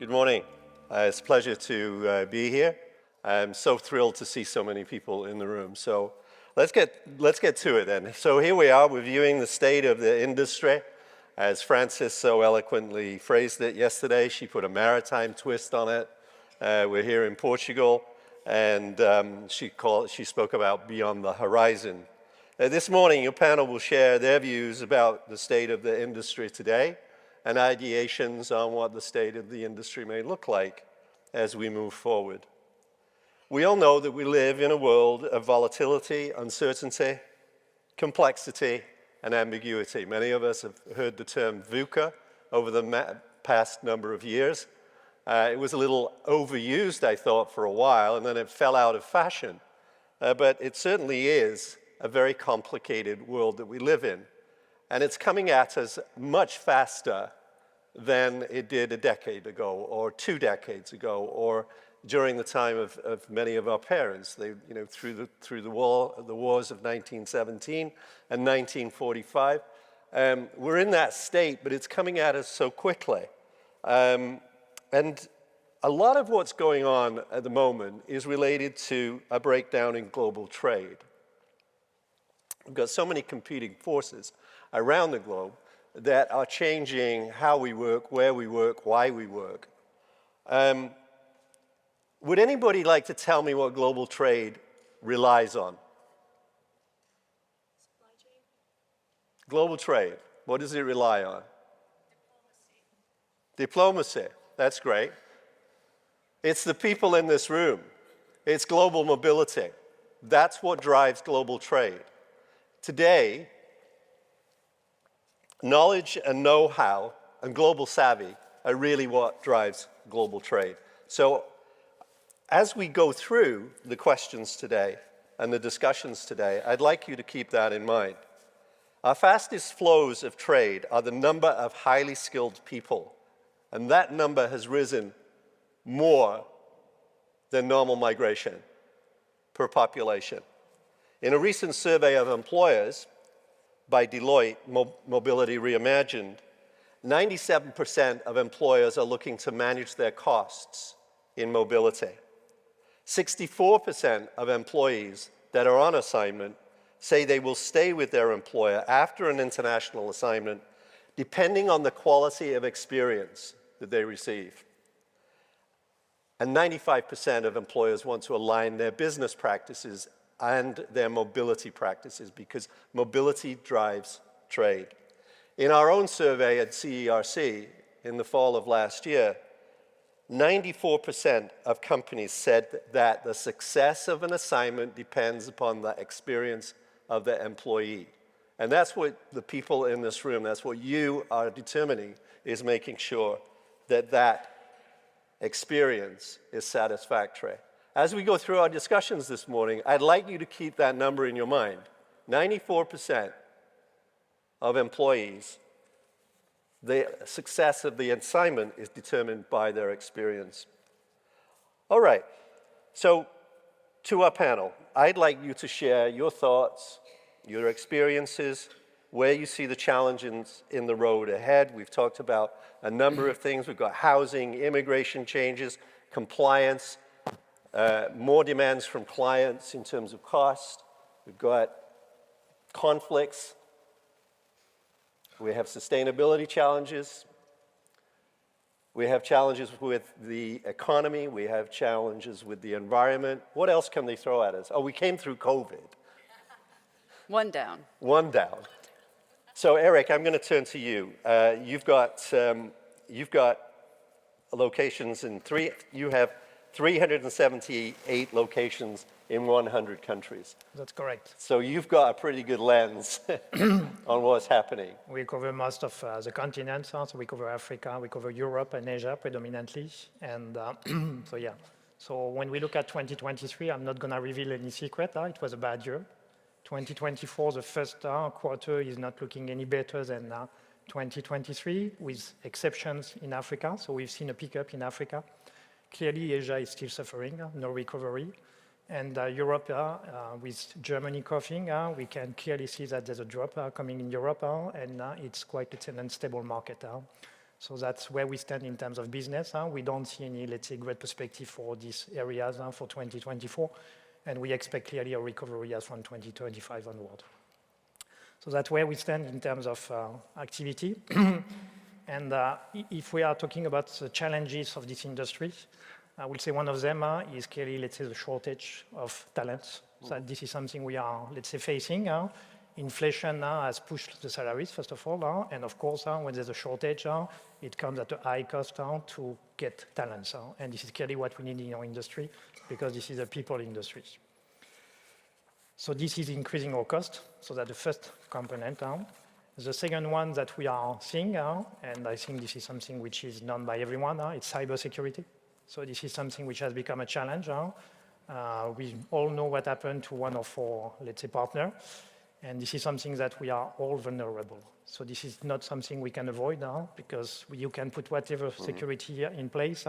Good morning. It's a pleasure to be here. I'm so thrilled to see so many people in the room. So let's get to it then. So here we are reviewing the state of the industry. As Frances so eloquently phrased it yesterday, she put a maritime twist on it. We're here in Portugal, and she spoke about beyond the horizon. This morning, your panel will share their views about the state of the industry today and ideations on what the state of the industry may look like as we move forward. We all know that we live in a world of volatility, uncertainty, complexity, and ambiguity. Many of us have heard the term VUCA over the past number of years. It was a little overused, I thought, for a while, and then it fell out of fashion. But it certainly is a very complicated world that we live in. And it's coming at us much faster than it did a decade ago, or 2 decades ago, or during the time of many of our parents. They, through the wars of 1917 and 1945. We're in that state, but it's coming at us so quickly. And a lot of what's going on at the moment is related to a breakdown in global trade. We've got so many competing forces around the globe that are changing how we work, where we work, why we work. Would anybody like to tell me what global trade relies on? Supply chain. Global trade, what does it rely on? Diplomacy, that's great. It's the people in this room. It's global mobility. That's what drives global trade. Today, knowledge and know-how and global savvy are really what drives global trade. So as we go through the questions today and the discussions today, I'd like you to keep that in mind. Our fastest flows of trade are the number of highly skilled people, and that number has risen more than normal migration per population. In a recent survey of employers by Deloitte, Mobility Reimagined, 97% of employers are looking to manage their costs in mobility. 64% of employees that are on assignment say they will stay with their employer after an international assignment, depending on the quality of experience that they receive. And 95% of employers want to align their business practices and their mobility practices, because mobility drives trade. In our own survey at CERC in the fall of last year, 94% of companies said that the success of an assignment depends upon the experience of the employee. And that's what the people in this room, that's what you are determining, is making sure that that experience is satisfactory. As we go through our discussions this morning, I'd like you to keep that number in your mind. 94% of employees, the success of the assignment is determined by their experience. All right, so to our panel, I'd like you to share your thoughts, your experiences, where you see the challenges in the road ahead. We've talked about a number of things. We've got housing, immigration changes, compliance, more demands from clients in terms of cost. We've got conflicts. We have sustainability challenges. We have challenges with the economy. We have challenges with the environment. What else can they throw at us? Oh, we came through COVID. One down. One down. So Eric, I'm going to turn to you. You've got locations in you have 378 locations in 100 countries. That's correct. So you've got a pretty good lens on what's happening. We cover most of the continents, so we cover Africa, we cover Europe and Asia predominantly. And so yeah, so when we look at 2023, I'm not going to reveal any secret. It was a bad year. 2024, the first quarter is not looking any better than 2023, with exceptions in Africa. So we've seen a pickup in Africa. Clearly, Asia is still suffering, no recovery. And Europe, with Germany coughing, we can clearly see that there's a drop coming in Europe, and it's quite an unstable market. So that's where we stand in terms of business. We don't see any, let's say, great perspective for these areas for 2024, and we expect clearly a recovery as from 2025 onward. So that's where we stand in terms of activity. And if we are talking about the challenges of this industry, I will say one of them is clearly, let's say, the shortage of talents. So this is something we are, let's say, facing. Inflation has pushed the salaries, first of all, and of course, when there's a shortage, it comes at a high cost to get talents. And this is clearly what we need in our industry, because this is a people industry. So this is increasing our cost, so that's the first component. The second one that we are seeing, and I think this is something which is known by everyone, it's cybersecurity. So this is something which has become a challenge. We all know what happened to one of our, let's say, partner, and this is something that we are all vulnerable. So this is not something we can avoid because you can put whatever security in place.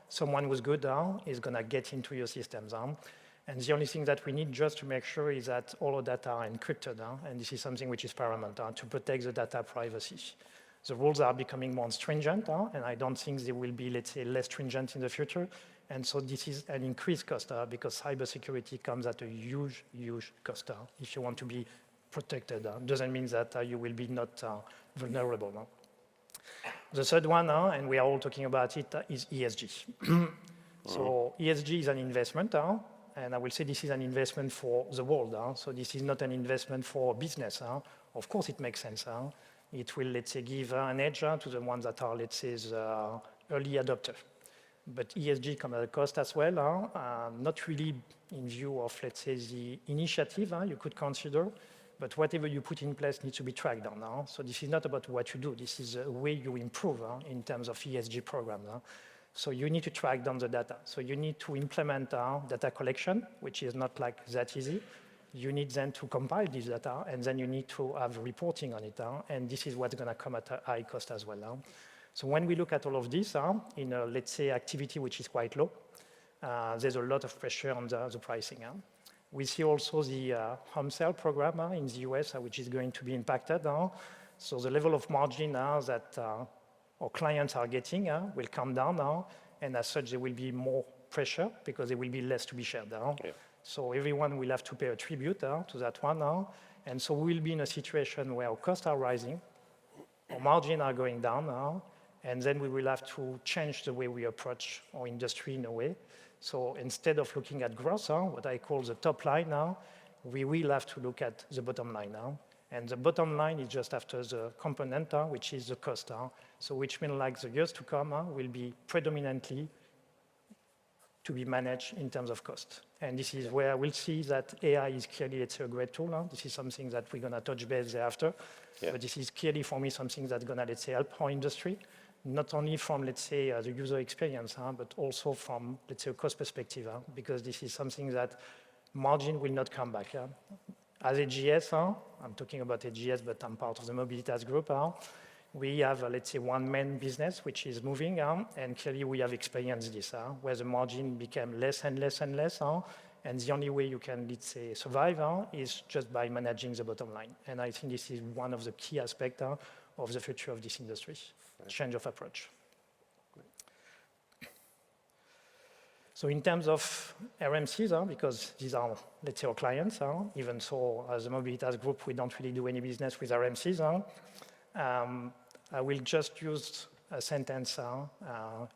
Someone who's good is going to get into your systems. And the only thing that we need just to make sure is that all of data are encrypted, and this is something which is paramount to protect the data privacy. The rules are becoming more stringent, and I don't think they will be, let's say, less stringent in the future. And so this is an increased cost because cybersecurity comes at a huge, huge cost. If you want to be protected, doesn't mean that you will be not vulnerable. The third one, and we are all talking about it, is ESG. So ESG is an investment, and I will say this is an investment for the world. So this is not an investment for business. Of course, it makes sense. It will, let's say, give an edge to the ones that are, let's say, the early adopter. But ESG comes at a cost as well, not really in view of, let's say, the initiative you could consider, but whatever you put in place needs to be tracked down. So this is not about what you do. This is a way you improve in terms of ESG programs. So you need to track down the data. So you need to implement data collection, which is not like that easy. You need then to compile this data, and then you need to have reporting on it. And this is what's going to come at a high cost as well. So when we look at all of this in a, let's say, activity which is quite low, there's a lot of pressure on the pricing. We see also the home sale program in the US, which is going to be impacted. So the level of margin that our clients are getting will come down now, and as such, there will be more pressure because there will be less to be shared. Yeah. So everyone will have to pay a tribute to that one now, and so we will be in a situation where our costs are rising, our margins are going down now, and then we will have to change the way we approach our industry in a way. So instead of looking at growth, what I call the top line now, we will have to look at the bottom line now. And the bottom line is just after the component, which is the cost. So which means like the years to come will be predominantly to be managed in terms of cost. And this is where we'll see that AI is clearly, let's say, a great tool. This is something that we're going to touch base thereafter. Yeah. But this is clearly, for me, something that's going to, let's say, help our industry, not only from, let's say, the user experience, but also from, let's say, a cost perspective, because this is something that margin will not come back. As AGS, I'm talking about AGS, but I'm part of the Mobilitas group. We have, let's say, one main business which is moving, and clearly we have experienced this, where the margin became less and less and less, and the only way you can, let's say, survive is just by managing the bottom line. And I think this is one of the key aspects of the future of this industry, change of approach. So in terms of RMCs, because these are, let's say, our clients, even so, as a Mobilitas group, we don't really do any business with RMCs. I will just use a sentence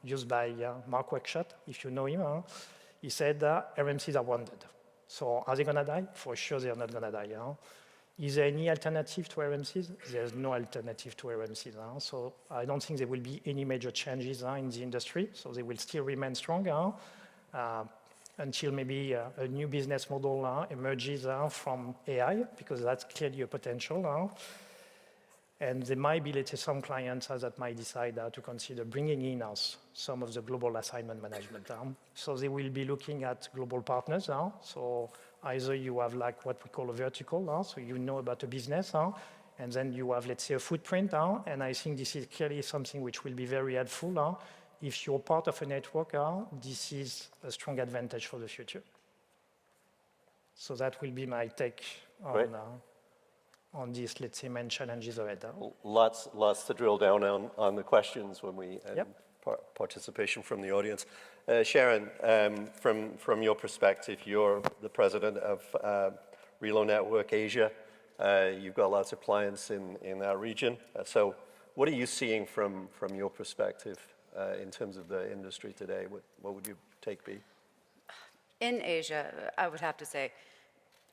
used by Mark Wackshott, if you know him. He said, RMCs are wounded. So are they going to die? For sure, they are not going to die. Is there any alternative to RMCs? There's no alternative to RMCs. So I don't think there will be any major changes in the industry. So they will still remain strong until maybe a new business model emerges from AI, because that's clearly a potential. And there might be, let's say, some clients that might decide to consider bringing in-house some of the global assignment management. So they will be looking at global partners. So either you have like what we call a vertical, so you know about the business, and then you have, let's say, a footprint. And I think this is clearly something which will be very helpful. If you're part of a network, this is a strong advantage for the future. So that will be my take on on these, let's say, main challenges of it. Lots to drill down on the questions when we and Yep. participation from the audience. Sharon, from your perspective, you're the president of Relo Network Asia. You've got lots of clients in that region. So what are you seeing from your perspective in terms of the industry today? What would your take be? In Asia, I would have to say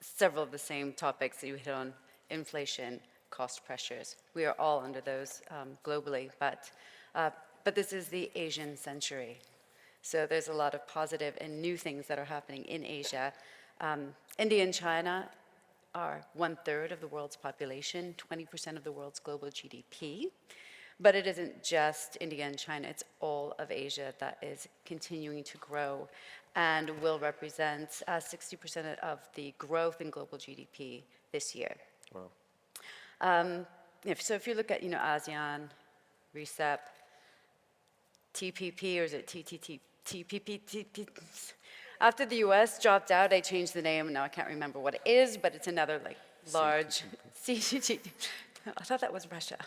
several of the same topics that you hit on: inflation, cost pressures. We are all under those globally, but this is the Asian century. So there's a lot of positive and new things that are happening in Asia. India and China are 1/3 of the world's population, 20% of the world's global GDP. But it isn't just India and China, it's all of Asia that is continuing to grow and will represent 60% of the growth in global GDP this year. Wow. So if you look at, ASEAN, RCEP, TPP, or is it TPP? After the US dropped out, I changed the name, and now I can't remember what it is, but it's another large CTT. I thought that was Russia.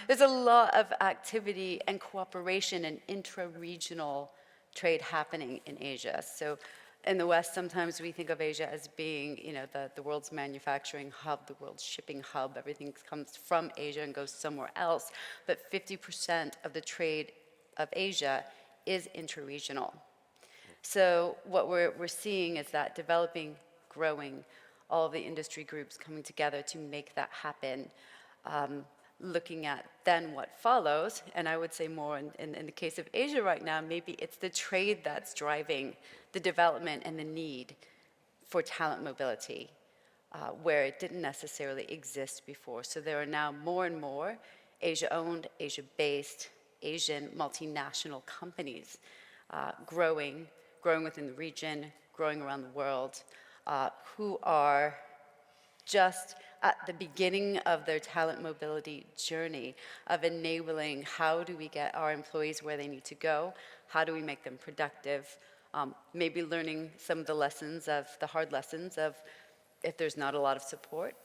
There's a lot of activity and cooperation and intra-regional trade happening in Asia. So in the West, sometimes we think of Asia as being, the world's manufacturing hub, the world's shipping hub. Everything comes from Asia and goes somewhere else. But 50% of the trade of Asia is intra-regional. So what we're seeing is that developing, growing, all of the industry groups coming together to make that happen. Looking at then what follows, and I would say more in the case of Asia right now, maybe it's the trade that's driving the development and the need for talent mobility, where it didn't necessarily exist before. So there are now more and more Asia-owned, Asia-based, Asian multinational companies growing within the region, growing around the world, who are just at the beginning of their talent mobility journey of enabling how do we get our employees where they need to go, how do we make them productive, maybe learning some of the hard lessons of if there's not a lot of support,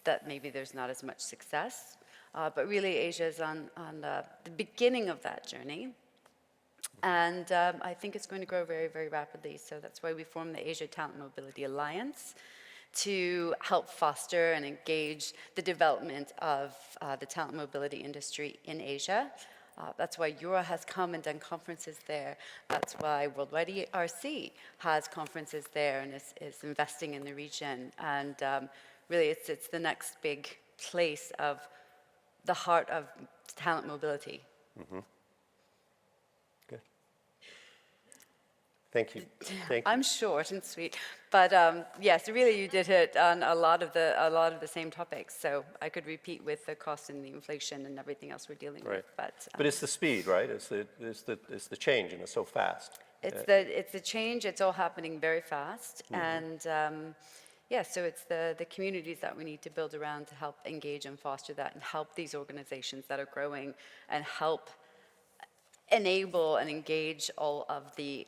that maybe there's not as much success. But really Asia is on the beginning of that journey. And I think it's going to grow very, very rapidly. So that's why we formed the Asia Talent Mobility Alliance, to help foster and engage the development of the talent mobility industry in Asia. That's why Eura has come and done conferences there. That's why Worldwide ERC has conferences there and is investing in the region. And really, it's the next big place of the heart of talent mobility. Mm-hmm. Good. Thank you. Thank you. I'm short and sweet, but yes, really, you did hit on a lot of the same topics. So I could repeat with the cost and the inflation and everything else we're dealing with. But it's the speed, right? It's the change, and it's so fast. It's the change. It's all happening very fast, and so it's the communities that we need to build around to help engage and foster that, and help these organizations that are growing, and help enable and engage all of the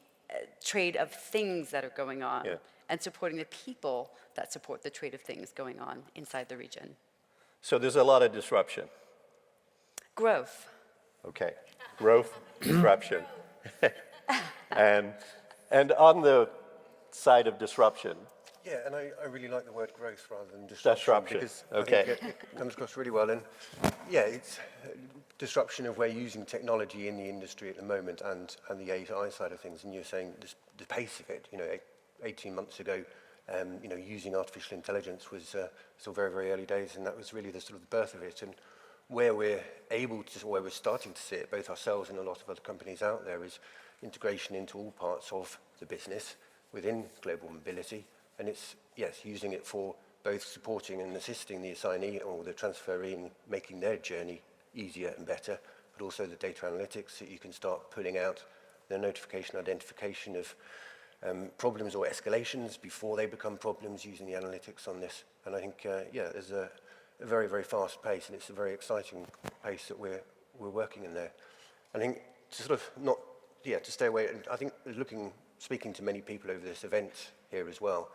trade of things that are going on, and supporting the people that support the trade of things going on inside the region. So there's a lot of disruption. Growth. Okay, growth, disruption. and on the side of disruption. Yeah, and I really like the word growth rather than disruption. Because I think it comes across really well. And yeah, it's disruption of we're using technology in the industry at the moment, and the AI side of things. And you're saying the pace of it, 18 months ago, using artificial intelligence was still very, very early days, and that was really the sort of the birth of it. And where we're starting to see it, both ourselves and a lot of other companies out there, is integration into all parts of the business within global mobility. And it's, yes, using it for both supporting and assisting the assignee or the transferee in making their journey easier and better, but also the data analytics that you can start pulling out, the notification identification of problems or escalations before they become problems using the analytics on this. And I think, there's a very, very fast pace, and it's a very exciting pace that we're working in there. I think to sort of to stay away, and I think speaking to many people over this event here as well,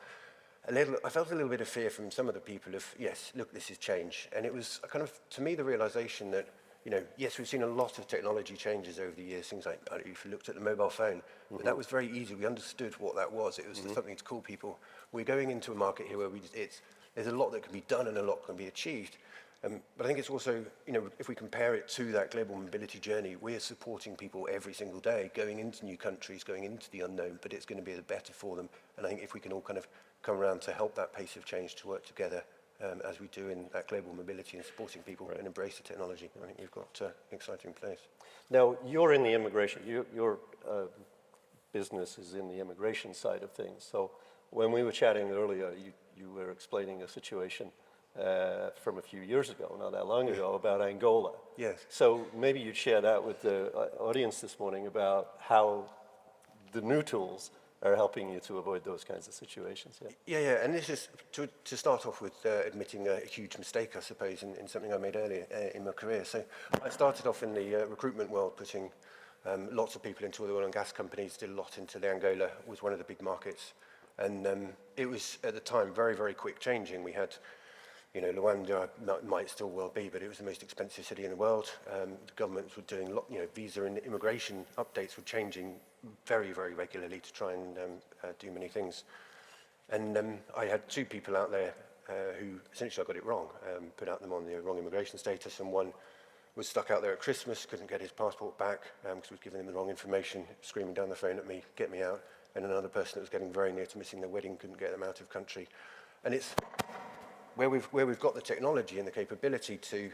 I felt a little bit of fear from some of the people of, yes, look, this is change. And it was kind of, to me, the realization that, yes, we've seen a lot of technology changes over the years, things like, if you looked at the mobile phone, but that was very easy. We understood what that was. It was something to call people. We're going into a market here where there's a lot that can be done and a lot can be achieved. But I think it's also, if we compare it to that global mobility journey, we're supporting people every single day, going into new countries, going into the unknown, but it's going to be better for them. And I think if we can all kind of come around to help that pace of change to work together, as we do in that global mobility and supporting people and embrace the technology, I think we've got an exciting place. Now, you're in the immigration, your business is in the immigration side of things. So when we were chatting earlier, you were explaining a situation from a few years ago, not that long ago, about Angola. Yes. So maybe you'd share that with the audience this morning about how the new tools are helping you to avoid those kinds of situations. Yeah, and this is to start off with admitting a huge mistake, I suppose, in something I made earlier in my career. So I started off in the recruitment world, putting lots of people into the oil and gas companies, did a lot into the Angola, was one of the big markets. And it was, at the time, very, very quick changing. We had, Luanda might still well be, but it was the most expensive city in the world. The governments were doing, visa and immigration updates were changing very, very regularly to try and do many things. And I had two people out there who essentially I got it wrong, put out them on the wrong immigration status, and one was stuck out there at Christmas, couldn't get his passport back because I was giving him the wrong information, screaming down the phone at me, get me out. And another person that was getting very near to missing their wedding, couldn't get them out of country. And it's where we've got the technology and the capability to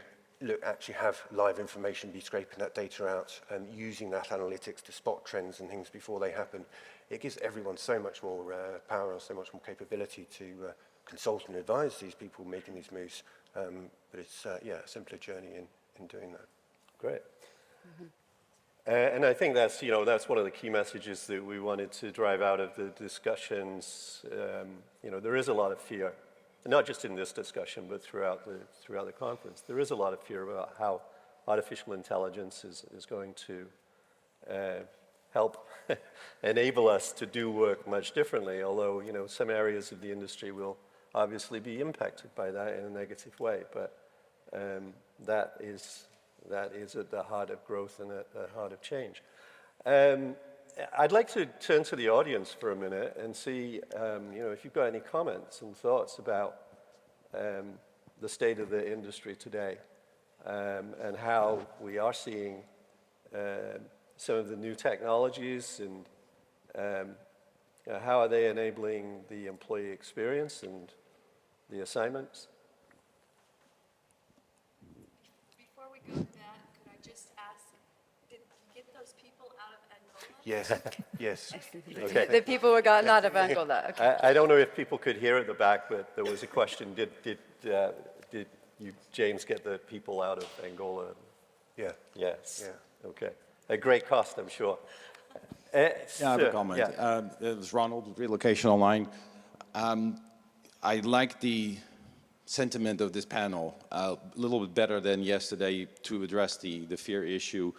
actually have live information, be scraping that data out and using that analytics to spot trends and things before they happen. It gives everyone so much more power and so much more capability to consult and advise these people making these moves. But it's, a simpler journey in doing that. Great. And I think that's, that's one of the key messages that we wanted to drive out of the discussions. There is a lot of fear, not just in this discussion, but throughout the conference. There is a lot of fear about how artificial intelligence is going to help enable us to do work much differently, although, some areas of the industry will obviously be impacted by that in a negative way. But that is at the heart of growth and at the heart of change. I'd like to turn to the audience for a minute and see, if you've got any comments and thoughts about the state of the industry today and how we are seeing some of the new technologies and how are they enabling the employee experience and the assignments. Before we go to that, could I just ask, did you get those people out of Angola? Yes. Okay. The people were gotten out of Angola. Okay. I don't know if people could hear at the back, but there was a question. Did you, James, get the people out of Angola? Yeah. Yes. Yeah. Okay. At great cost, I'm sure. Yeah, I have a comment. Yeah. It was Ronald with Relocation Online. I like the sentiment of this panel a little bit better than yesterday to address the fear issue.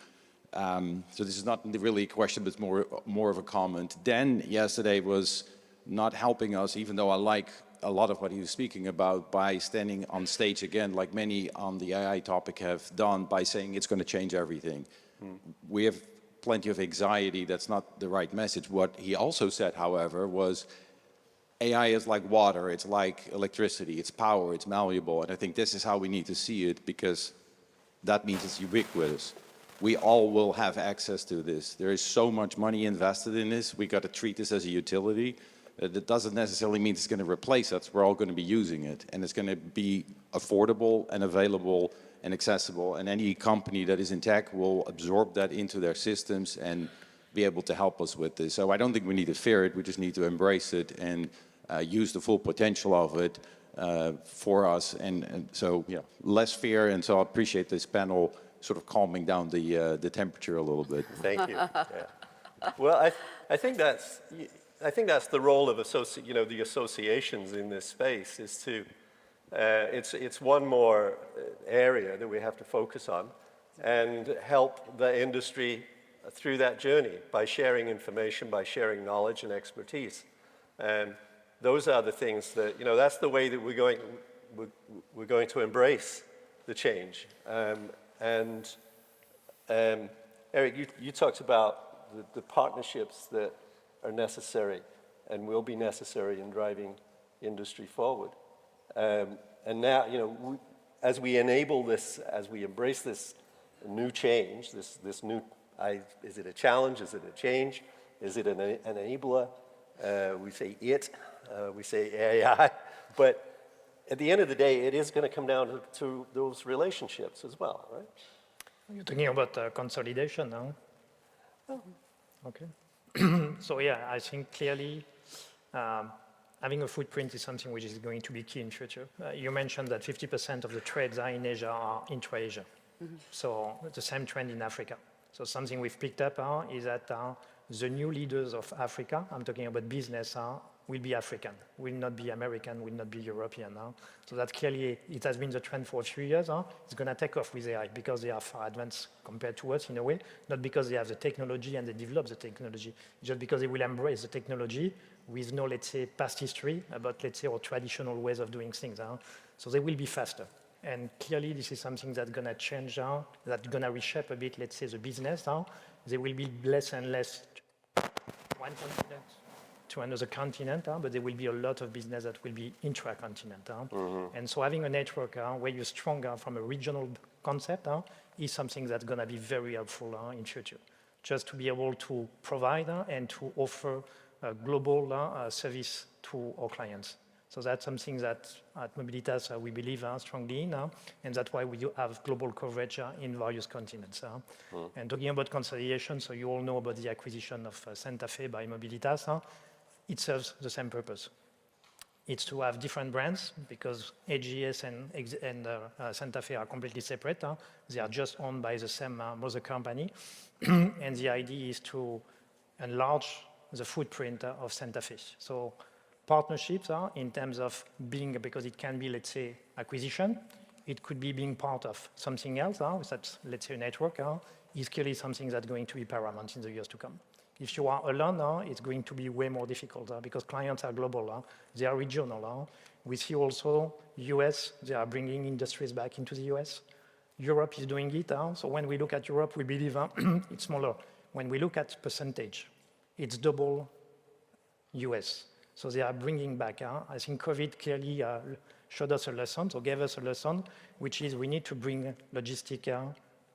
So this is not really a question, but it's more of a comment. Dan yesterday was not helping us, even though I like a lot of what he was speaking about, by standing on stage again, like many on the AI topic have done, by saying it's going to change everything. We have plenty of anxiety. That's not the right message. What he also said, however, was AI is like water. It's like electricity. It's power. It's malleable. And I think this is how we need to see it, because that means it's ubiquitous. We all will have access to this. There is so much money invested in this. We got to treat this as a utility. That doesn't necessarily mean it's going to replace us. We're all going to be using it, and it's going to be affordable and available and accessible. And any company that is in tech will absorb that into their systems and be able to help us with this. So I don't think we need to fear it. We just need to embrace it and use the full potential of it for us. And so, less fear. And so I appreciate this panel sort of calming down the temperature a little bit. Thank you. Yeah. Well, I think that's the role of the associations in this space is to it's one more area that we have to focus on and help the industry through that journey by sharing information, by sharing knowledge and expertise. those are the things that, that's the way that we're going to embrace the change. Eric, you talked about the partnerships that are necessary and will be necessary in driving industry forward. And now, as we enable this, as we embrace this new change, this new, is it a challenge? Is it a change? Is it an enabler? We say it, we say AI, but at the end of the day, it is going to come down to those relationships as well, right? You're talking about consolidation now? Oh. Okay. So yeah, I think clearly having a footprint is something which is going to be key in future. You mentioned that 50% of the trades are in Asia are intra-Asia. So the same trend in Africa. So something we've picked up is that the new leaders of Africa, I'm talking about business, will be African, will not be American, will not be European. So that clearly, it has been the trend for a few years. It's going to take off with AI because they are far advanced compared to us in a way, not because they have the technology and they develop the technology, just because they will embrace the technology with no, let's say, past history about, let's say, our traditional ways of doing things. So they will be faster. And clearly, this is something that's going to change, that's going to reshape a bit, let's say, the business. They will be less and less one continent to another continent, but there will be a lot of business that will be intra-continent. And so having a network where you're stronger from a regional concept is something that's going to be very helpful in future. Just to be able to provide and to offer a global service to our clients. So that's something that at Mobilitas we believe strongly in, and that's why we do have global coverage in various continents. And talking about consolidation, so you all know about the acquisition of Santa Fe by Mobilitas. It serves the same purpose. It's to have different brands because AGS and Santa Fe are completely separate. They are just owned by the same mother company. And the idea is to enlarge the footprint of Santa Fe. So partnerships in terms of being, because it can be, let's say, acquisition. It could be being part of something else, that's, let's say, a network, is clearly something that's going to be paramount in the years to come. If you are alone, it's going to be way more difficult because clients are global, they are regional. We see also US, they are bringing industries back into the US. Europe is doing it. So when we look at Europe, we believe it's smaller. When we look at percentage, it's double US. So they are bringing back. I think COVID clearly showed us a lesson, so gave us a lesson, which is we need to bring logistics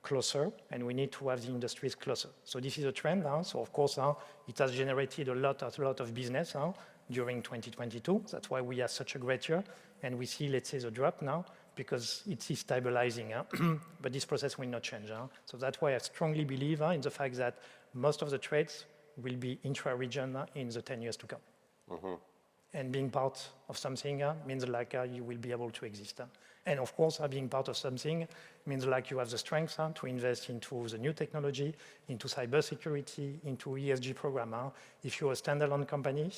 closer, and we need to have the industries closer. So this is a trend. So of course, it has generated a lot of business during 2022. That's why we had such a great year. And we see, let's say, the drop now because it is stabilizing. But this process will not change. So that's why I strongly believe in the fact that most of the trades will be intra-region in the 10 years to come. And being part of something means like you will be able to exist. And of course, being part of something means like you have the strength to invest into the new technology, into cybersecurity, into ESG program. If you're a standalone company,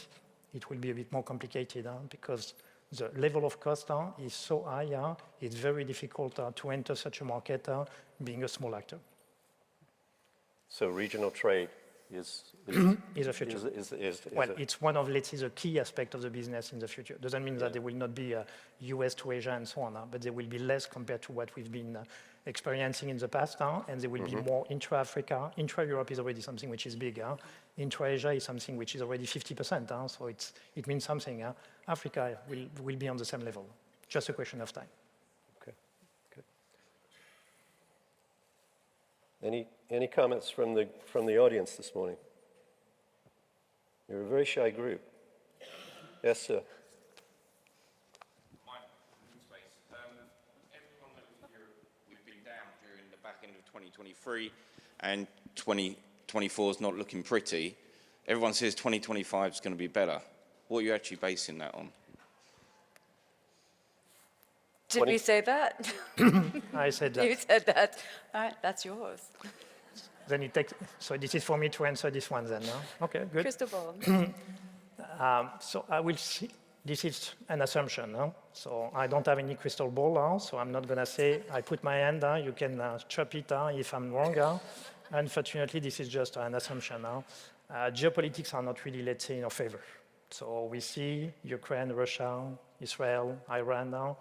it will be a bit more complicated because the level of cost is so high, it's very difficult to enter such a market being a small actor. So regional trade is a future. Well, it's one of, let's say, the key aspect of the business in the future. Doesn't mean that there will not be US to Asia and so on, but there will be less compared to what we've been experiencing in the past, and there will be more intra-Africa. Intra-Europe is already something which is big. Intra-Asia is something which is already 50%, so it means something. Africa will be on the same level. Just a question of time. Okay, good. Any comments from the audience this morning? You're a very shy group. Yes, sir. Everyone knows we've been down during the back end of 2023 and 2024 is not looking pretty. Everyone says 2025 is going to be better. What are you actually basing that on? Did we say that? I said that. You said that. All right, that's yours. Then it takes, so this is for me to answer this one then, no? Okay, good. Crystal ball. So I will see, this is an assumption, no? So I don't have any crystal ball, so I'm not gonna say, I put my hand, you can chop it if I'm wrong. Unfortunately, this is just an assumption. Geopolitics are not really, let's say, in our favor. So we see Ukraine, Russia, Israel, Iran now,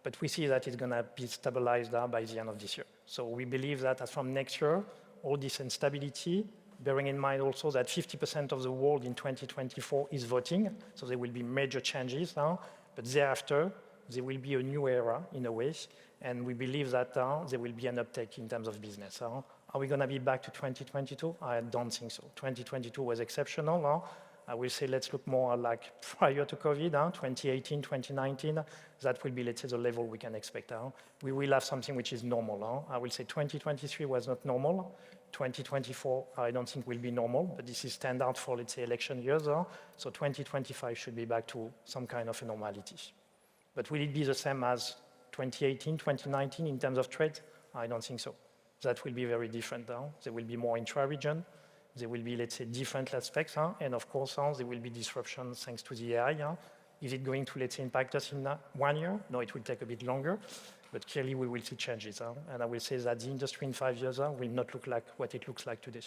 but we see that it's going to be stabilized now by the end of this year. So we believe that as from next year, all this instability, bearing in mind also that 50% of the world in 2024 is voting, so there will be major changes now, but thereafter, there will be a new era in a way, and we believe that there will be an uptake in terms of business. Are we going to be back to 2022? I don't think so. 2022 was exceptional. I will say let's look more like prior to COVID, 2018, 2019. That will be, let's say, the level we can expect. We will have something which is normal. I will say 2023 was not normal. 2024, I don't think will be normal, but this is standard for, let's say, election years. So 2025 should be back to some kind of a normality. But will it be the same as 2018, 2019 in terms of trade? I don't think so. That will be very different. There will be more intra-region. There will be, let's say, different aspects. And of course, there will be disruptions thanks to the AI. Is it going to, let's say, impact us in 1 year? No, it will take a bit longer. But clearly, we will see changes. And I will say that the industry in 5 years will not look like what it looks like today.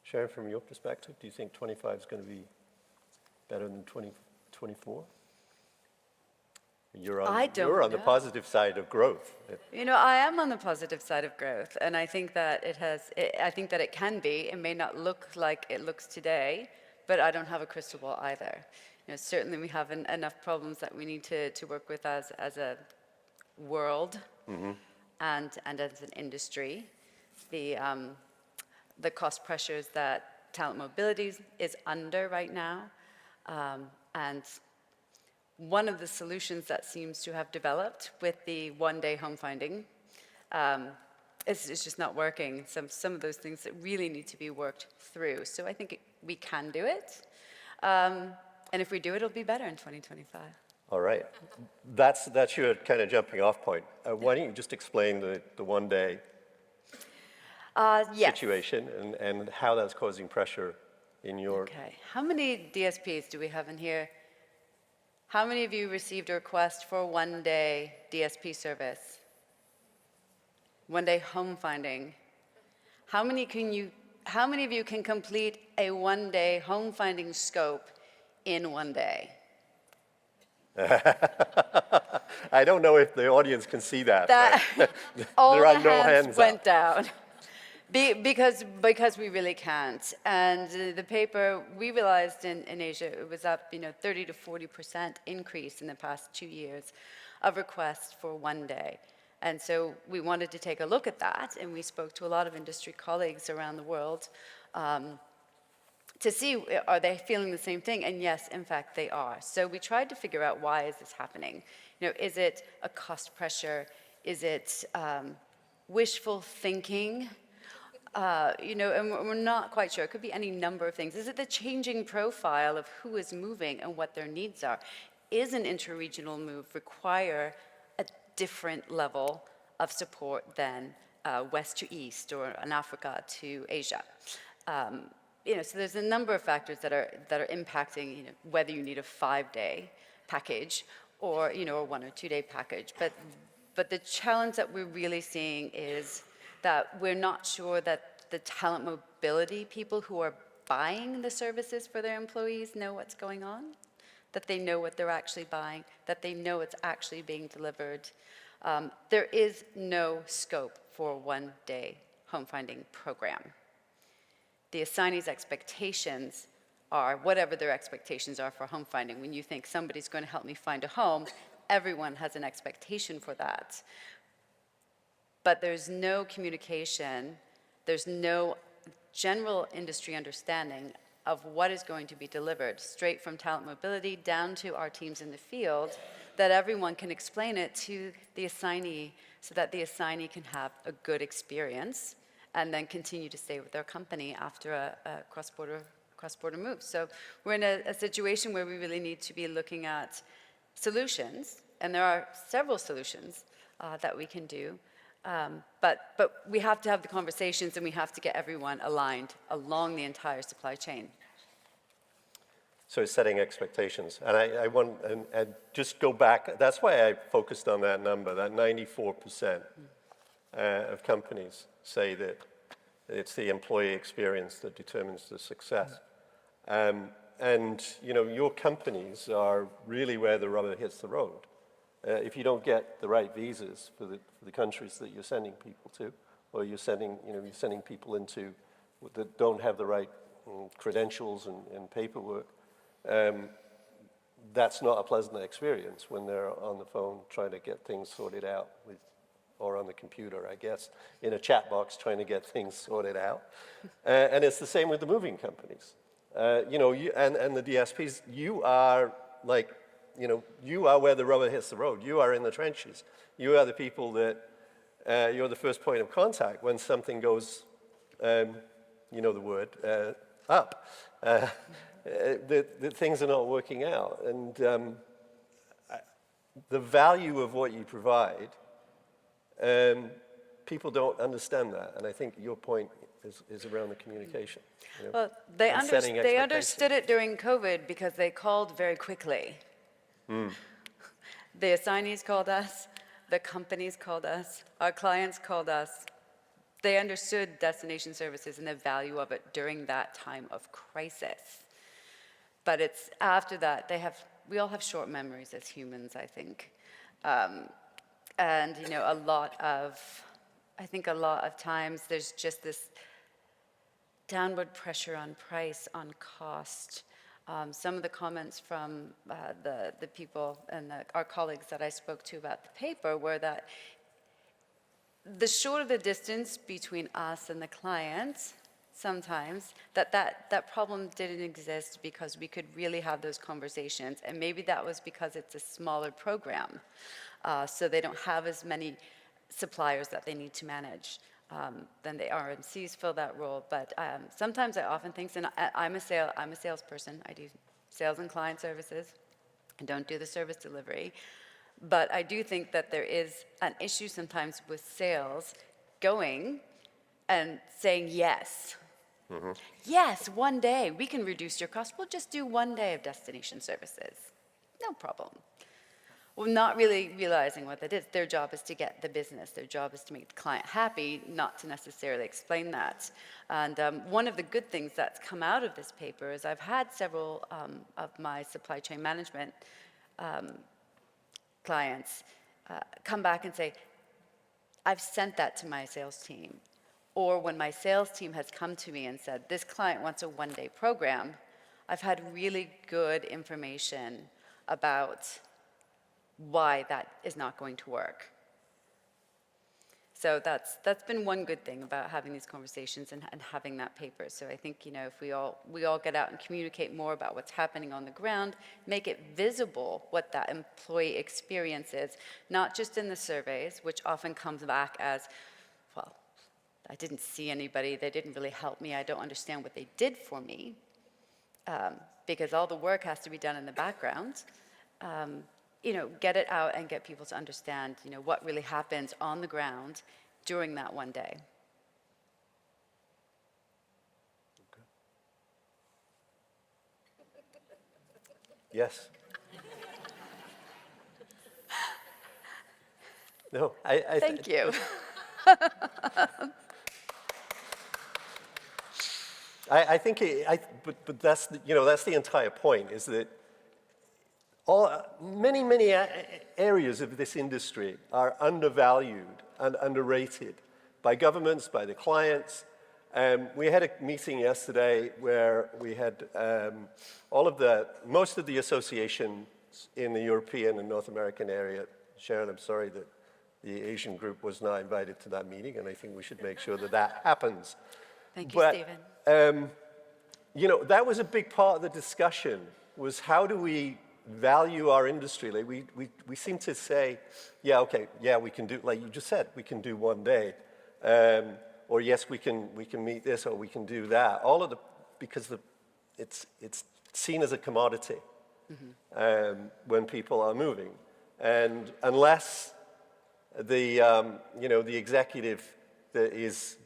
Sharon, from your perspective, do you think 25 is going to be better than 2024? You're on the positive side of growth. You know, I am on the positive side of growth, and I think that I think that it can be. It may not look like it looks today, but I don't have a crystal ball either. You know, certainly we have enough problems that we need to work with as a world and as an industry. The cost pressures that talent mobility is under right now, and one of the solutions that seems to have developed with the one-day home finding is just not working. Some of those things that really need to be worked through. So I think we can do it. And if we do it, it'll be better in 2025. All right. That's your kind of jumping off point. Why don't you just explain the one-day situation and how that's causing pressure in your... Okay. How many DSPs do we have in here? How many of you received a request for a one-day DSP service? One-day home finding. How many of you can complete a one-day home finding scope in 1 day? I don't know if the audience can see that. All there are the no hands hands went up. down. Because we really can't. And the paper, we realized in Asia, it was up 30 to 40% increase in the past 2 years of requests for 1 day. And so we wanted to take a look at that, and we spoke to a lot of industry colleagues around the world to see, are they feeling the same thing? And yes, in fact, they are. So we tried to figure out, why is this happening? Is it a cost pressure? Is it wishful thinking? And we're not quite sure. It could be any number of things. Is it the changing profile of who is moving and what their needs are? Is an interregional move require a different level of support than west to east or an Africa to Asia? So there's a number of factors that are impacting whether you need a 5-day package or a 1 or 2 day package. But the challenge that we're really seeing is that we're not sure that the talent mobility people who are buying the services for their employees know what's going on, that they know what they're actually buying, that they know it's actually being delivered. There is no scope for a 1-day home finding program. The assignees' expectations are whatever their expectations are for home finding. When you think somebody's going to help me find a home, everyone has an expectation for that. But there's no communication, there's no general industry understanding of what is going to be delivered, straight from talent mobility down to our teams in the field, that everyone can explain it to the assignee so that the assignee can have a good experience and then continue to stay with their company after a cross-border move. So we're in a situation where we really need to be looking at solutions, and there are several solutions that we can do. But we have to have the conversations, and we have to get everyone aligned along the entire supply chain. So setting expectations. And I want and just go back. That's why I focused on that number, that 94% of companies say that it's the employee experience that determines the success. And, you know, your companies are really where the rubber hits the road. If you don't get the right visas for the countries that you're sending people to, or you're sending people into that don't have the right credentials and paperwork, that's not a pleasant experience when they're on the phone trying to get things sorted out or on the computer, I guess, in a chat box trying to get things sorted out. And it's the same with the moving companies. You know, and the DSPs, you are like, you know, you are where the rubber hits the road. You are in the trenches. You are the people that, you're the first point of contact when something goes, you know the word, up. That things are not working out. And the value of what you provide, people don't understand that. And I think your point is around the communication. You know, Well, they and setting they expectations. understood it during COVID because they called very quickly. The assignees called us, the companies called us, our clients called us. They understood destination services and the value of it during that time of crisis. But it's after that, we all have short memories as humans, I think. And, you know, I think a lot of times there's just this downward pressure on price, on cost. Some of the comments from the people and our colleagues that I spoke to about the paper were that the shorter the distance between us and the client, sometimes, that problem didn't exist because we could really have those conversations. And maybe that was because it's a smaller program, so they don't have as many suppliers that they need to manage. Then the RMCs fill that role. But sometimes I often think, and I'm a salesperson. I do sales and client services. I don't do the service delivery. But I do think that there is an issue sometimes with sales going and saying yes. Yes, one day, we can reduce your cost. We'll just do one day of destination services. No problem. Well, not really realizing what that is. Their job is to get the business. Their job is to make the client happy, not to necessarily explain that. And one of the good things that's come out of this paper is I've had several of my supply chain management clients come back and say, I've sent that to my sales team. Or when my sales team has come to me and said, this client wants a one-day program, I've had really good information about why that is not going to work. So that's been one good thing about having these conversations and having that paper. So I think, you know, if we all get out and communicate more about what's happening on the ground, make it visible what that employee experience is, not just in the surveys, which often comes back as, well, I didn't see anybody, they didn't really help me, I don't understand what they did for me, because all the work has to be done in the background. You know, get it out and get people to understand, you know, what really happens on the ground during that one day. Yes. No, I Thank you. I think, but that's that's the entire point. Is that many areas of this industry are undervalued and underrated by governments, by the clients. We had a meeting yesterday where we had most of the associations in the European and North American area. Sharon, I'm sorry that the Asian group was not invited to that meeting, and I think we should make sure that that happens. Thank you, Stephen. You know, that was a big part of the discussion, was how do we value our industry? Like we seem to say, yeah, okay, yeah, we can do, like you just said, we can do one day. Or yes, we can meet this, or we can do that. Because it's seen as a commodity when people are moving. And unless the executive that is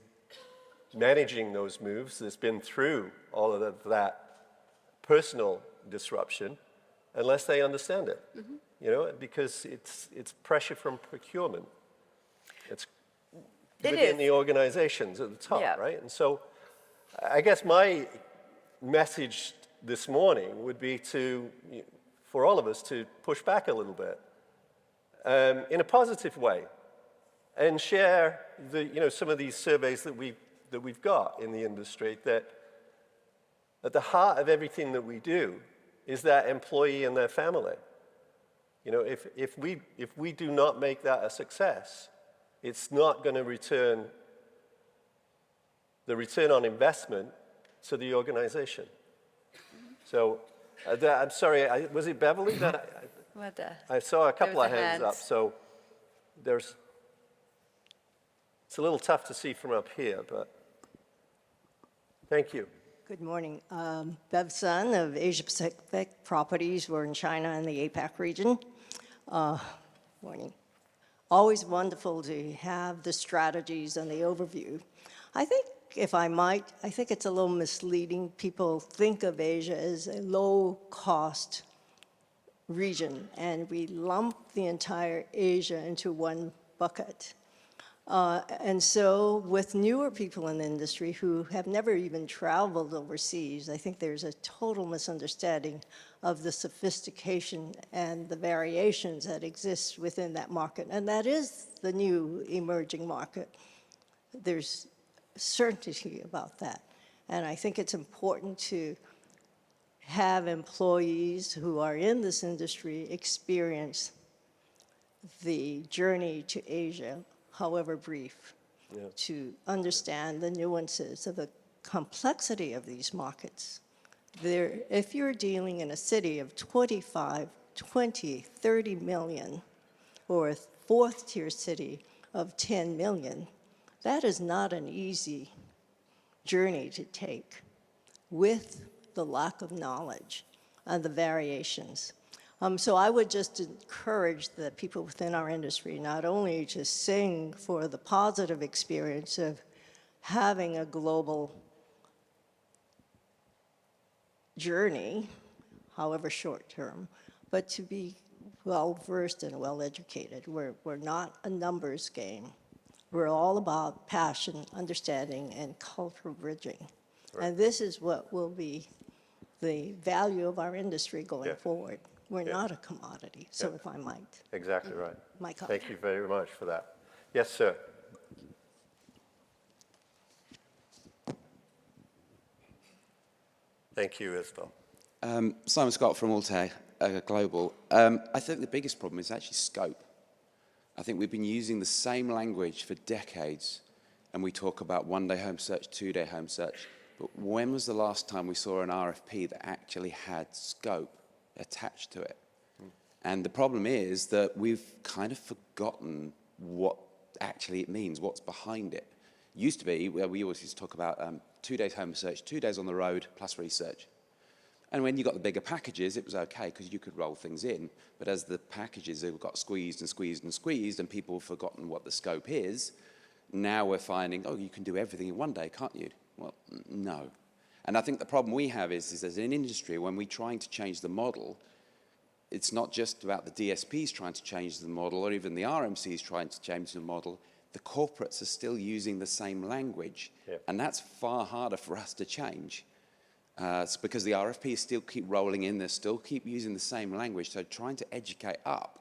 managing those moves, that's been through all of that personal disruption, unless they understand it, you know, because it's pressure from procurement. It's within the organizations at the top, Yeah. right? And so I guess my message this morning would be for all of us to push back a little bit in a positive way and share some of these surveys that we've got in the industry, that at the heart of everything that we do is that employee and their family. If we do not make that a success, it's not going to return the return on investment to the organization. So I'm sorry, was it Beverly? What the? I saw a couple was of a hands up, hand. so it's a little tough to see from up here, but thank you. Good morning. Bev Sun of Asia Pacific Properties. We're in China and the APAC region. Morning. Always wonderful to have the strategies and the overview. I think, if I might, I think it's a little misleading. People think of Asia as a low-cost region, and we lump the entire Asia into one bucket. And so with newer people in the industry who have never even traveled overseas, I think there's a total misunderstanding of the sophistication and the variations that exist within that market. And that is the new emerging market. There's certainty about that. And I think it's important to have employees who are in this industry experience the journey to Asia, however brief, to understand the nuances of the complexity of these markets. If you're dealing in a city of 25, 20, 30 million, or a fourth-tier city of 10 million, that is not an easy journey to take with the lack of knowledge and the variations. So I would just encourage the people within our industry not only to sing for the positive experience of having a global journey, however short-term, but to be well-versed and well-educated. We're not a numbers game. We're all about passion, understanding, and cultural bridging. Right. And this is what will be the value of our industry going forward. We're not a commodity, so if I might. Exactly right. My comment. Thank you very much for that. Yes, sir. Thank you, Isabel. Simon Scott from Altair Global. I think the biggest problem is actually scope. I think we've been using the same language for decades, and we talk about one-day home search, two-day home search, but when was the last time we saw an RFP that actually had scope attached to it? And the problem is that we've kind of forgotten what actually it means, what's behind it. Used to be, we always used to talk about 2 days home search, 2 days on the road, plus research. And when you got the bigger packages, it was okay because you could roll things in. But as the packages have got squeezed and squeezed and squeezed and people have forgotten what the scope is, now we're finding, oh, you can do everything in 1 day, can't you? Well, no. And I think the problem we have is as an industry, when we're trying to change the model, it's not just about the DSPs trying to change the model or even the RMCs trying to change the model. The corporates are still using the same language. Yep. And that's far harder for us to change. It's because the RFPs still keep rolling in, they still keep using the same language. So trying to educate up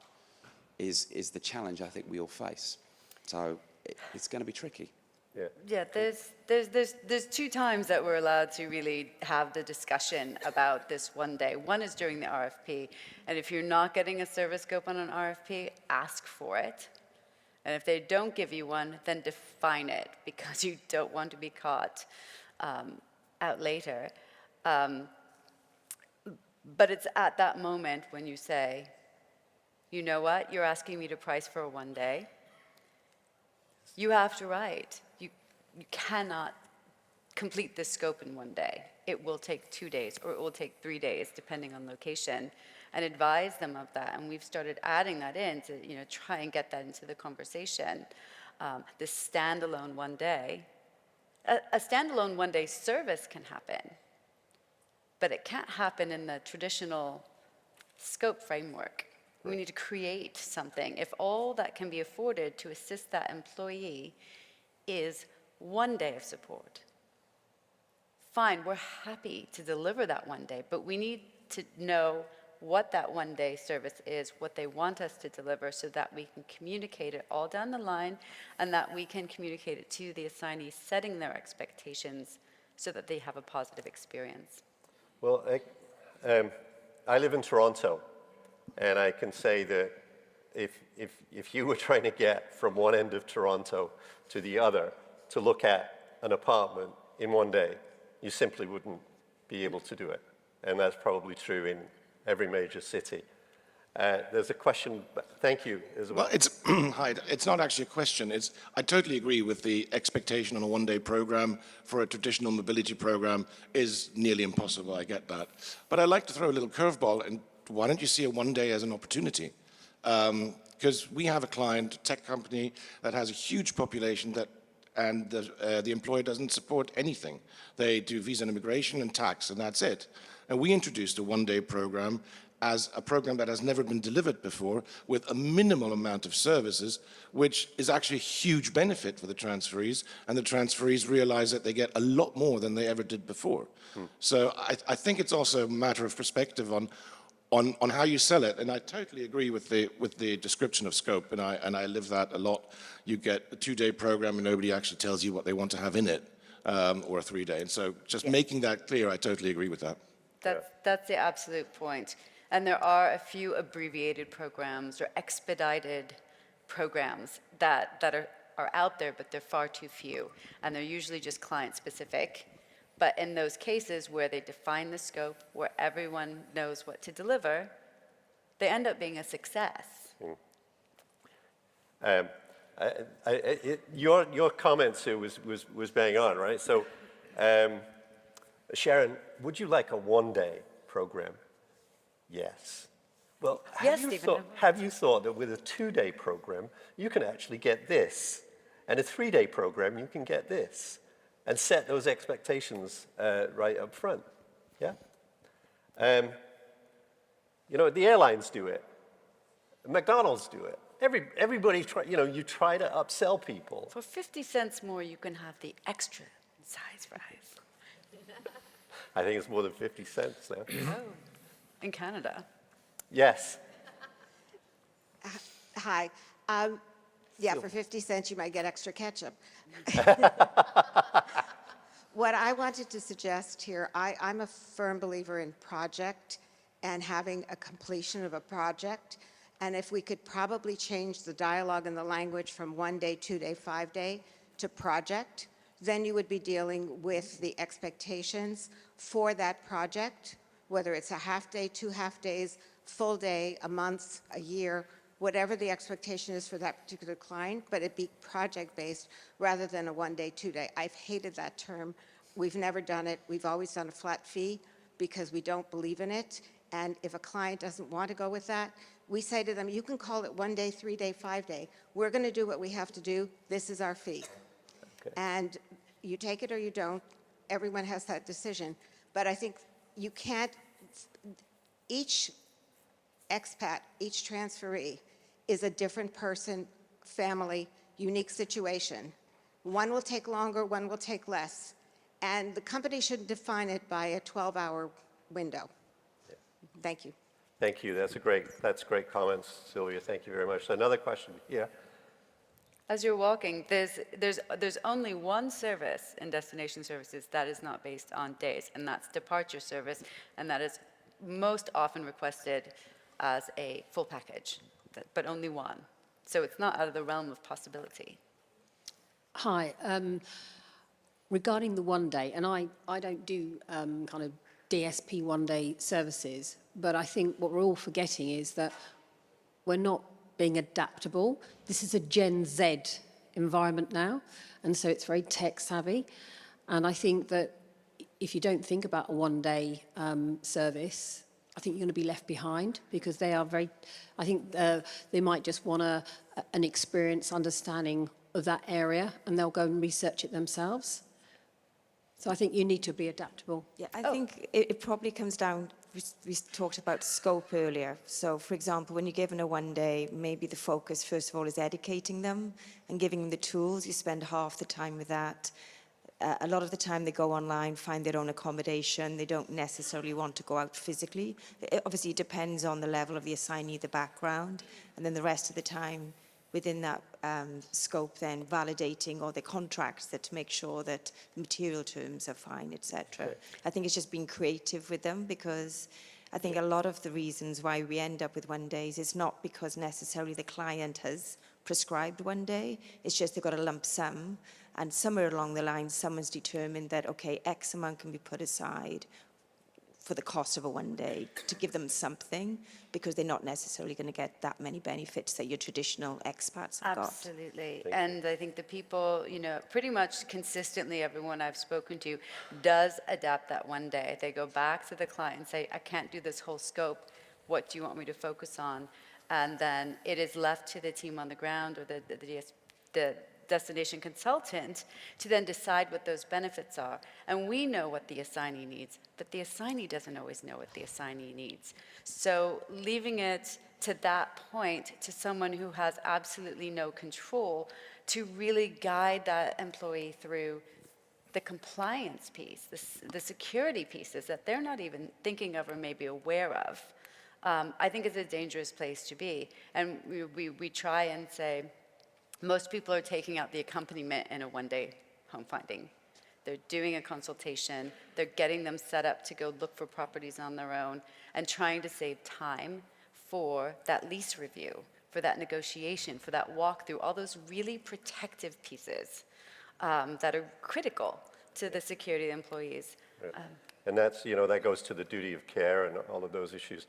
is the challenge I think we all face. So it's going to be tricky. Yeah, there's 2 times that we're allowed to really have the discussion about this 1 day. One is during the RFP, and if you're not getting a service scope on an RFP, ask for it. And if they don't give you one, then define it, because you don't want to be caught out later. But it's at that moment when you say, you know what, you're asking me to price for a 1 day. You have to write. You cannot complete this scope in 1 day. It will take 2 days, or it will take 3 days, depending on location, and advise them of that. And we've started adding that in to try and get that into the conversation. This standalone 1 day. A standalone 1 day service can happen, but it can't happen in the traditional scope framework. Right. We need to create something. If all that can be afforded to assist that employee is 1 day of support, fine, we're happy to deliver that one day, but we need to know what that one day service is, what they want us to deliver, so that we can communicate it all down the line, and that we can communicate it to the assignees, setting their expectations so that they have a positive experience. Well, I live in Toronto, and I can say that if you were trying to get from one end of Toronto to the other to look at an apartment in one day, you simply wouldn't be able to do it. And that's probably true in every major city. There's a question, thank you, as well. Well, it's, hi, it's not actually a question. I totally agree with the expectation on a one-day program for a traditional mobility program is nearly impossible, I get that. But I'd like to throw a little curveball, and why don't you see a one day as an opportunity? Because we have a client, a tech company, that has a huge population and the employer doesn't support anything. They do visa and immigration and tax, and that's it. And we introduced a one-day program as a program that has never been delivered before with a minimal amount of services, which is actually a huge benefit for the transferees, and the transferees realize that they get a lot more than they ever did before. So I think it's also a matter of perspective on how you sell it, and I totally agree with the description of scope, and I live that a lot. You get a 2-day program and nobody actually tells you what they want to have in it, or a 3-day, and so just making that clear, I totally agree with that. That's the absolute point. And there are a few abbreviated programs or expedited programs that are out there, but they're far too few. And they're usually just client-specific. But in those cases where they define the scope, where everyone knows what to deliver, they end up being a success. Your comments here was bang on, right? So, Sharon, would you like a one-day program? Yes. Well, Yes, Stephen. have you thought that with a 2-day program, you can actually get this, and a 3-day program, you can get this, and set those expectations right up front? Yeah. You know, the airlines do it. McDonald's do it. Everybody you try to upsell people. For 50 cents more, you can have the extra size fries. I think it's more than 50 cents now. Oh, in Canada. Yes. Hi. Yeah, for 50 cents, you might get extra ketchup. What I wanted to suggest here, I'm a firm believer in project and having a completion of a project. And if we could probably change the dialogue and the language from 1 day, 2 day, 5 day to project, then you would be dealing with the expectations for that project, whether it's a half day, 2 half days, full day, a month, a year, whatever the expectation is for that particular client, but it be project-based rather than a 1 day, 2 day. I've hated that term. We've never done it. We've always done a flat fee because we don't believe in it. And if a client doesn't want to go with that, we say to them, you can call it 1 day, 3 day, 5 day. We're going to do what we have to do. This is our fee. Okay. And you take it or you don't. Everyone has that decision. But I think you can't, each expat, each transferee is a different person, family, unique situation. One will take longer, one will take less. And the company shouldn't define it by a 12-hour window. Yeah. Thank you. Thank you. That's great comments, Sylvia. Thank you very much. Another question. Yeah. As you're walking, there's only one service in destination services that is not based on days, and that's departure service, and that is most often requested as a full package, but only one. So it's not out of the realm of possibility. Hi. Regarding the 1 day, and I don't do kind of DSP 1 day services, but I think what we're all forgetting is that we're not being adaptable. This is a Gen Z environment now, and so it's very tech savvy. And I think that if you don't think about a 1 day service, I think you're going to be left behind because they are very, I think they might just want an experience understanding of that area and they'll go and research it themselves. So I think you need to be adaptable. Yeah, I think it probably comes down, we talked about scope earlier. So for example, when you're given a 1 day, maybe the focus first of all is educating them and giving them the tools. You spend half the time with that. a lot of the time they go online, find their own accommodation. They don't necessarily want to go out physically. It obviously depends on the level of the assignee, the background, and then the rest of the time within that scope then validating all the contracts that to make sure that the material terms are fine, etc. I think it's just being creative with them, because I think a lot of the reasons why we end up with 1 days is not because necessarily the client has prescribed 1 day, it's just they've got a lump sum, and somewhere along the line someone's determined that, okay, X amount can be put aside for the cost of a 1 day to give them something, because they're not necessarily going to get that many benefits that your traditional expats have got. Absolutely. And I think the people, pretty much consistently, everyone I've spoken to does adapt that 1 day. They go back to the client and say, I can't do this whole scope. What do you want me to focus on? And then it is left to the team on the ground or the destination consultant to then decide what those benefits are. And we know what the assignee needs, but the assignee doesn't always know what the assignee needs. So leaving it to that point to someone who has absolutely no control to really guide that employee through the compliance piece, the security pieces that they're not even thinking of or maybe aware of, I think is a dangerous place to be. And we try and say, most people are taking out the accompaniment in a 1 day home finding. They're doing a consultation, they're getting them set up to go look for properties on their own and trying to save time for that lease review, for that negotiation, for that walkthrough, all those really protective pieces that are critical to the security of the employees. And that's, that goes to the duty of care and all of those issues.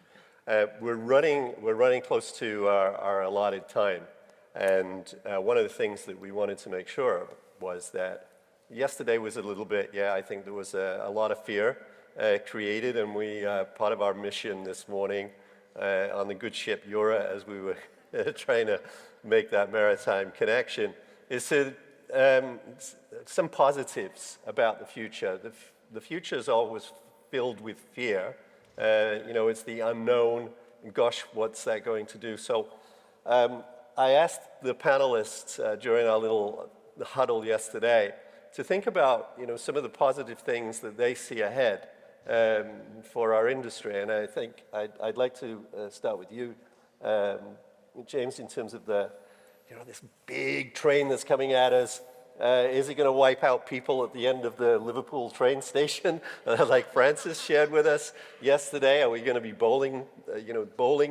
We're running close to our allotted time. And one of the things that we wanted to make sure of was that yesterday was a little bit, I think there was a lot of fear created, and part of our mission this morning on the good ship Jura, as we were trying to make that maritime connection, is to, some positives about the future. The future is always filled with fear. It's the unknown, gosh, what's that going to do? So I asked the panelists during our little huddle yesterday to think about, some of the positive things that they see ahead for our industry. And I think I'd like to start with you, James, in terms of this big train that's coming at us. Is it going to wipe out people at the end of the Liverpool train station, like Francis shared with us yesterday? Are we going to be bowling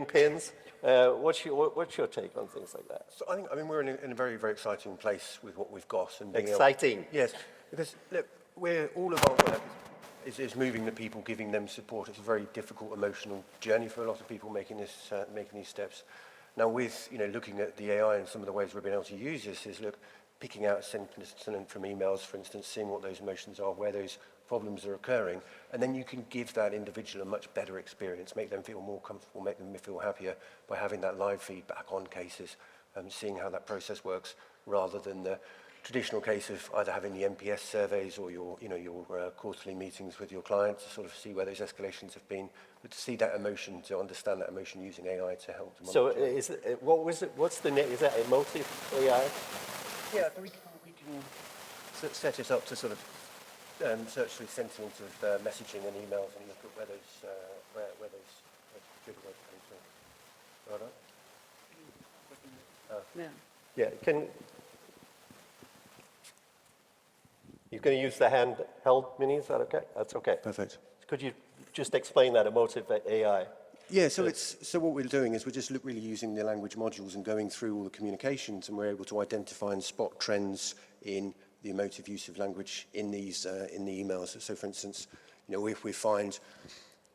pins? What's your take on things like that? So I mean, we're in a very, very exciting place with what we've got. And exciting. Yes, because look, all of our work is moving the people, giving them support. It's a very difficult, emotional journey for a lot of people making these steps. Now, with looking at the AI and some of the ways we've been able to use this, is picking out sentiment from emails, for instance, seeing what those emotions are, where those problems are occurring, and then you can give that individual a much better experience, make them feel more comfortable, make them feel happier by having that live feedback on cases, seeing how that process works, rather than the traditional case of either having the NPS surveys or your quarterly meetings with your clients to sort of see where those escalations have been, but to see that emotion, to understand that emotion using AI to help them. So is that emotive AI? Yeah, we can set it up to sort of search through sentiment of messaging and emails and look at where those good words come through. All right? Yeah. You're going to use the handheld mini, is that okay? That's okay. Perfect. Could you just explain that emotive AI? Yeah, so what we're doing is we're just really using the language modules and going through all the communications, and we're able to identify and spot trends in the emotive use of language in these in the emails. So, for instance, if we find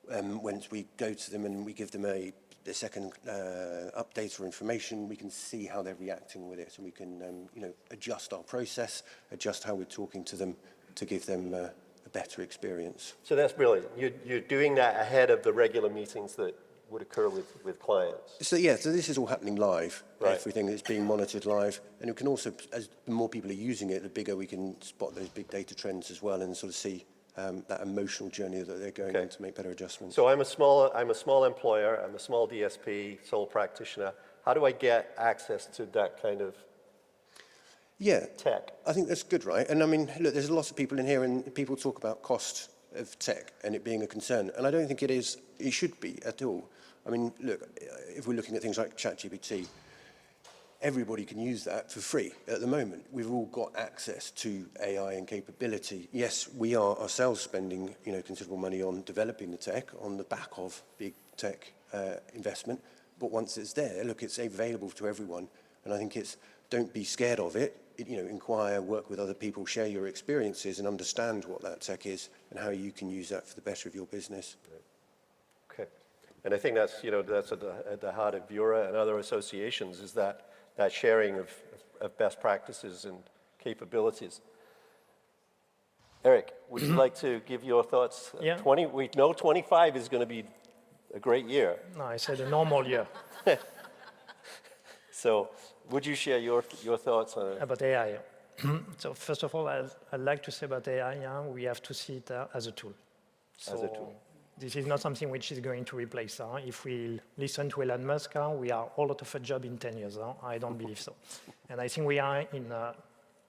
when we go to them and we give them a second update or information, we can see how they're reacting with it, and we can adjust our process, adjust how we're talking to them to give them a better experience. So that's brilliant. You're doing that ahead of the regular meetings that would occur with clients. So so this is all happening live. Right. Everything is being monitored live, and we can also, as the more people are using it, the bigger we can spot those big data trends as well, and sort of see that emotional journey that they're going on to make better adjustments. So I'm a small employer. I'm a small DSP, sole practitioner. How do I get access to that kind of? Yeah, tech. I think that's good, right? And I mean, look, there's lots of people in here, and people talk about cost of tech and it being a concern, and I don't think it should be at all. I mean, look, if we're looking at things like ChatGPT, everybody can use that for free at the moment. We've all got access to AI and capability. Yes, we are ourselves spending, considerable money on developing the tech on the back of big tech investment, but once it's there, look, it's available to everyone, and I think don't be scared of it. Inquire, work with other people, share your experiences, and understand what that tech is and how you can use that for the better of your business. Okay. And I think that's, that's at the heart of Vura and other associations, is that sharing of best practices and capabilities. Eric, would you like to give your thoughts? Yeah. We know 25 is going to be a great year. No, I said a normal year. So would you share your thoughts on it? About AI. So first of all, I'd like to say about AI, we have to see it as a tool. So as a tool. This is not something which is going to replace. If we listen to Elon Musk, we are all out of a job in 10 years. I don't believe so. And I think we are in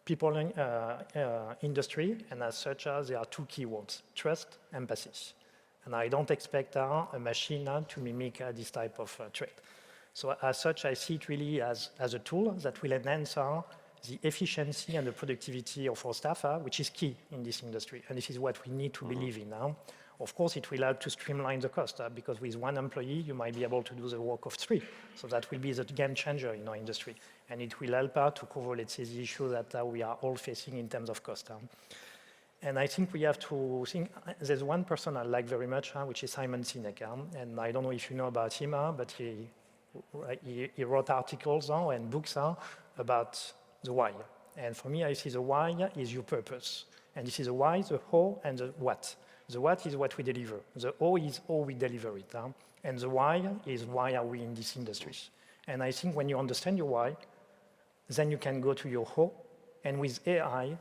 people industry, and as such, there are two keywords: trust, empathy. And I don't expect a machine to mimic this type of trait. So as such, I see it really as a tool that will enhance the efficiency and the productivity of our staff, which is key in this industry. And this is what we need to believe in now. Of course, it will help to streamline the cost, because with one employee, you might be able to do the work of 3. So that will be the game changer in our industry. And it will help to cover, let's say, the issue that we are all facing in terms of cost. And I think we have to think, there's one person I like very much, which is Simon Sinek. And I don't know if you know about him, but he wrote articles and books about the why. And for me, I see the why is your purpose. And this is the why, the how, and the what. The what is what we deliver. The how is how we deliver it. And the why is why are we in this industry. And I think when you understand your why, then you can go to your how. And with AI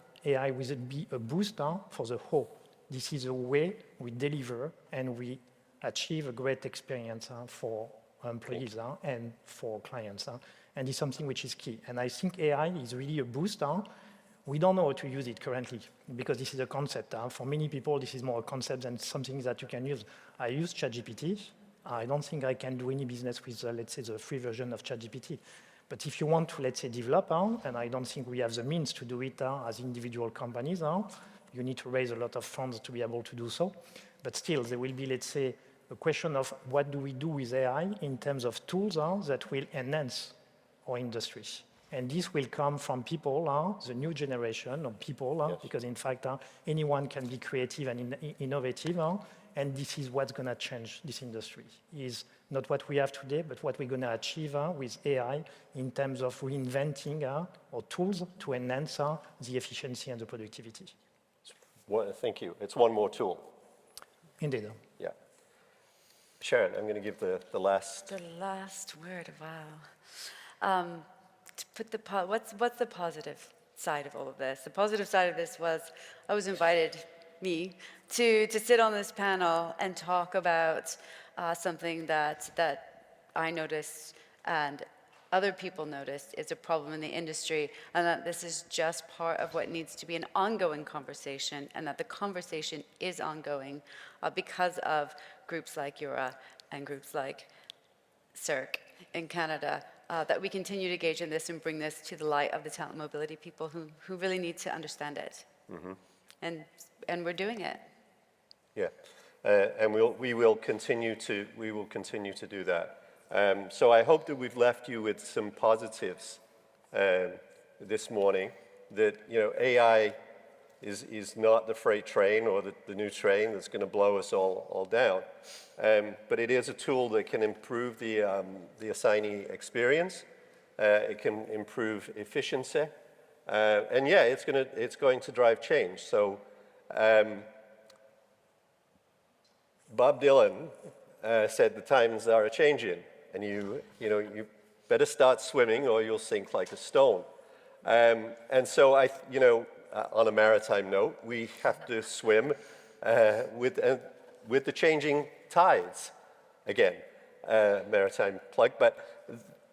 will be a booster for the how. This is the way we deliver and we achieve a great experience for employees and for clients. And it's something which is key. And I think AI is really a booster. We don't know how to use it currently because this is a concept. For many people, this is more a concept than something that you can use. I use ChatGPT. I don't think I can do any business with, let's say, the free version of ChatGPT. But if you want to, let's say, develop, and I don't think we have the means to do it as individual companies, you need to raise a lot of funds to be able to do so. But still, there will be, let's say, a question of what do we do with AI in terms of tools that will enhance our industry. And this will come from people, the new generation of people, yes. Because in fact, anyone can be creative and innovative, and this is what's going to change this industry. Is not what we have today, but what we're going to achieve with AI in terms of reinventing our tools to enhance the efficiency and the productivity. Thank you. It's one more tool. Indeed. Yeah. Sharon, I'm going to give the last. The last word, wow. To put what's the positive side of all of this? The positive side of this was I was invited, to sit on this panel and talk about something that I noticed and other people noticed is a problem in the industry, and that this is just part of what needs to be an ongoing conversation, and that the conversation is ongoing because of groups like Vura and groups like CERC in Canada, that we continue to engage in this and bring this to the light of the talent mobility people who really need to understand it. Mm-hmm. And we're doing it. Yeah, and we will continue to do that. So I hope that we've left you with some positives this morning. That AI is not the freight train or the new train that's going to blow us all down. But it is a tool that can improve the assignee experience. It can improve efficiency, and yeah, it's going to drive change. So Bob Dylan said the times are a-changing, and you better start swimming or you'll sink like a stone. And so on a maritime note, we have to swim with the changing tides. Again, maritime plug, but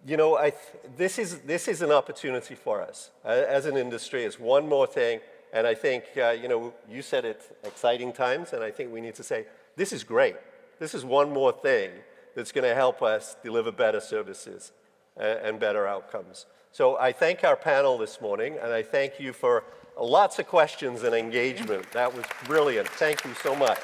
you know, this is an opportunity for us as an industry. It's one more thing, and I think, you know, you said it's exciting times, and I think we need to say, this is great. This is one more thing that's going to help us deliver better services and better outcomes. So I thank our panel this morning, and I thank you for lots of questions and engagement. That was brilliant. Thank you so much.